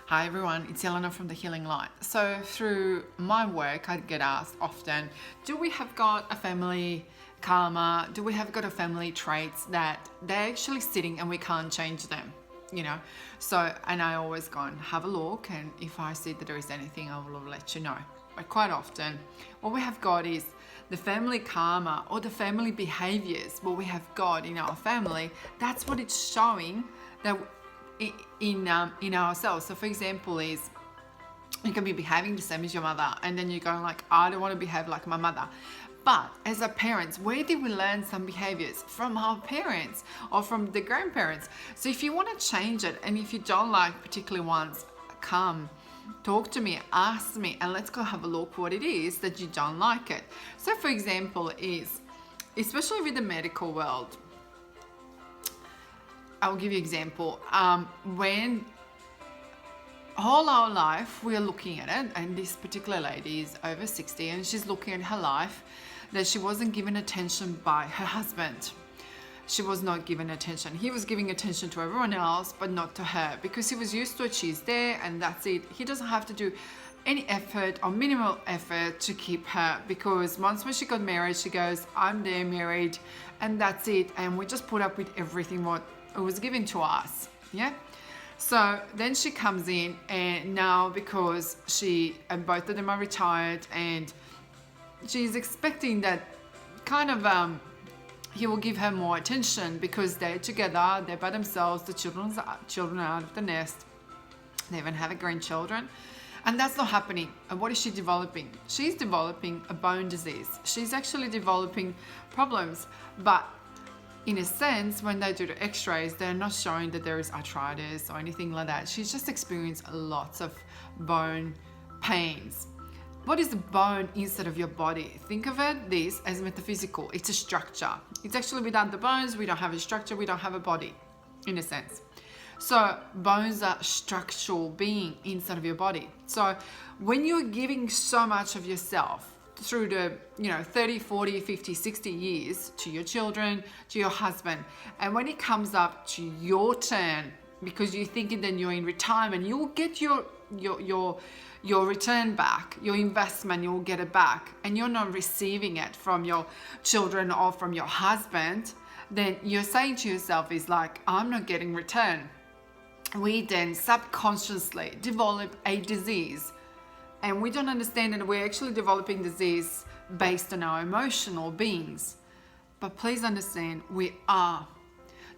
Hi everyone, it's Elena from The Healing Light. So through my work, I get asked often, do we have got a family karma? Do we have got a family traits that they're actually sitting and we can't change them? And I always go and have a look, and if I see that there is anything, I will let you know. But quite often, what we have got is the family karma or the family behaviors, what we have got in our family, that's what it's showing that in ourselves. So for example is you can be behaving the same as your mother, and then you're going like, I don't want to behave like my mother. But as a parents, where did we learn some behaviors? From our parents or from the grandparents. So if you want to change it, and if you don't like particular ones, come talk to me, ask me, and let's go have a look what it is that you don't like it. So for example is, especially with the medical world, I'll give you an example. When all our life we are looking at it, and this particular lady is over 60 and she's looking at her life that she wasn't given attention by her husband. She was not given attention. He was giving attention to everyone else, but not to her, because he was used to it. She's there and that's it. He doesn't have to do any effort or minimal effort to keep her, because once when she got married, she goes, I'm there married, and that's it. And we just put up with everything what it was given to us. Yeah. So then she comes in, and now because she and both of them are retired, and she's expecting that kind of he will give her more attention because they're together, they're by themselves, the children are out of the nest, they even have a grandchildren, and that's not happening. And what is she developing? She's developing a bone disease. She's actually developing problems, but in a sense, when they do the x-rays, they're not showing that there is arthritis or anything like that. She's just experienced lots of bone pains. What is the bone inside of your body? Think of this as metaphysical. It's a structure. It's actually without the bones, we don't have a structure, we don't have a body, in a sense. So bones are structural being inside of your body. So when you're giving so much of yourself through the 30, 40, 50, 60 years to your children, to your husband, and when it comes up to your turn, because you're thinking that you're in retirement, you'll get your return back, your investment, you'll get it back, and you're not receiving it from your children or from your husband, then you're saying to yourself is like, I'm not getting return. We then subconsciously develop a disease, and we don't understand that we're actually developing disease based on our emotional beings. But please understand, we are.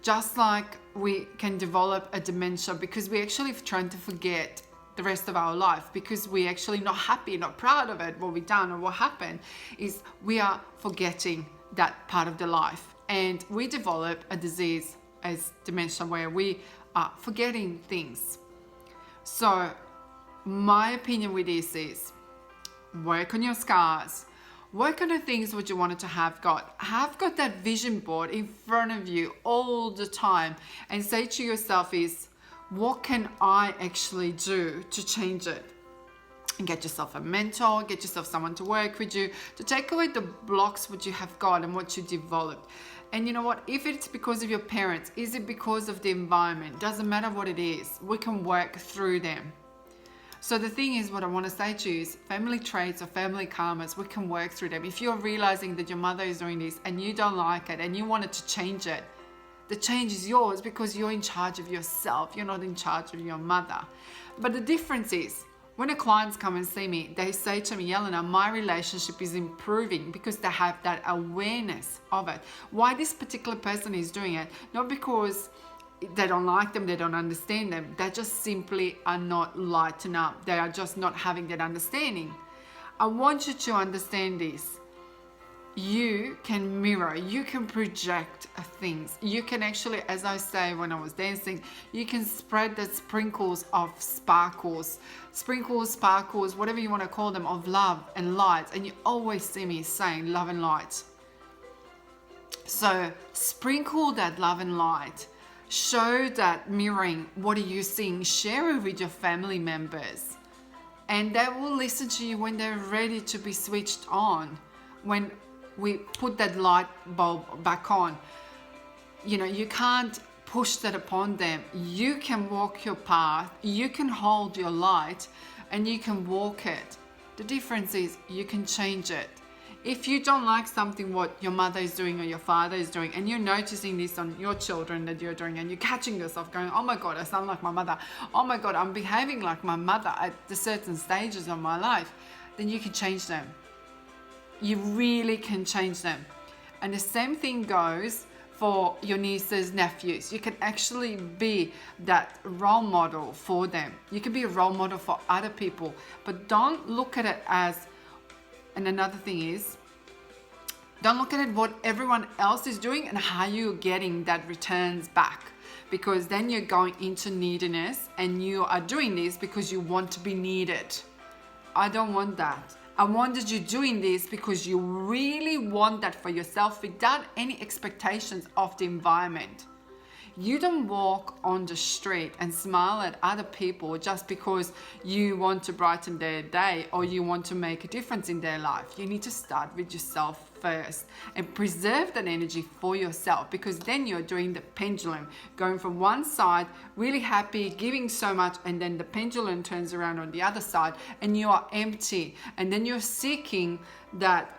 Just like we can develop a dementia because we're actually trying to forget the rest of our life, because we're actually not happy, not proud of it, what we've done or what happened, is we are forgetting that part of the life. And we develop a disease as dementia where we are forgetting things. So my opinion with this is, work on your scars, work on the things what you wanted to have got that vision board in front of you all the time, and say to yourself is, what can I actually do to change it? And get yourself a mentor, get yourself someone to work with you, to take away the blocks what you have got and what you developed. And you know what, if it's because of your parents, is it because of the environment, doesn't matter what it is, we can work through them. So the thing is, what I want to say to you is, family traits or family karmas, we can work through them. If you're realizing that your mother is doing this and you don't like it and you wanted to change it, the change is yours, because you're in charge of yourself. You're not in charge of your mother. But the difference is, when the clients come and see me, they say to me, Yelena, my relationship is improving, because they have that awareness of it. Why this particular person is doing it, not because they don't like them, they don't understand them. They just simply are not lighting up. They are just not having that understanding. I want you to understand this. You can mirror, you can project things. You can actually, as I say when I was dancing, you can spread the sprinkles of sparkles, whatever you want to call them, of love and light. And you always see me saying love and light. So sprinkle that love and light. Show that mirroring. What are you seeing? Share it with your family members, and they will listen to you when they're ready to be switched on. When we put that light bulb back on, you can't push that upon them. You can walk your path, you can hold your light, and you can walk it. The difference is you can change it. If you don't like something what your mother is doing or your father is doing, and you're noticing this on your children that you're doing, and you're catching yourself going, oh my God, I sound like my mother. Oh my God, I'm behaving like my mother at the certain stages of my life, then you can change them. You really can change them. And the same thing goes for your nieces, nephews. You can actually be that role model for them. You can be a role model for other people, but don't look at it as, and another thing is, don't look at it what everyone else is doing and how you're getting that returns back, because then you're going into neediness and you are doing this because you want to be needed. I don't want that. I wanted you doing this because you really want that for yourself without any expectations of the environment. You don't walk on the street and smile at other people just because you want to brighten their day or you want to make a difference in their life. You need to start with yourself first and preserve that energy for yourself, because then you're doing the pendulum, going from one side, really happy, giving so much, and then the pendulum turns around on the other side and you are empty. And then you're seeking that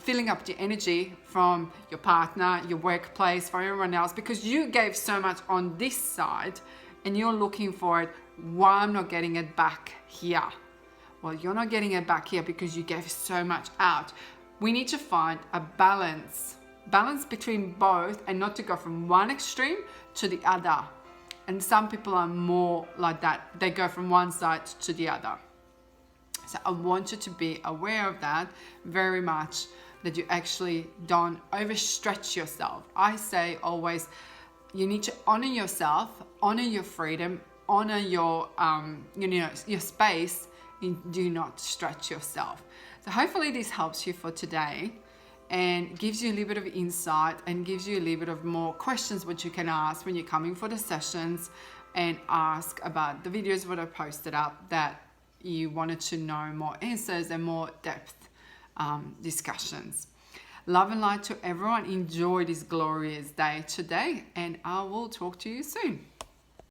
filling up the energy from your partner, your workplace, for everyone else, because you gave so much on this side and you're looking for it. Why I'm not getting it back here? Well, you're not getting it back here because you gave so much out. We need to find a balance between both, and not to go from one extreme to the other. And some people are more like that. They go from one side to the other. So I want you to be aware of that very much, that you actually don't overstretch yourself. I say always, you need to honor yourself, honor your freedom, honor your your space, and do not stretch yourself. So hopefully this helps you for today and gives you a little bit of insight and gives you a little bit of more questions which you can ask when you're coming for the sessions, and ask about the videos that I posted up that you wanted to know more answers and more depth discussions. Love and light to everyone. Enjoy this glorious day today, and I will talk to you soon.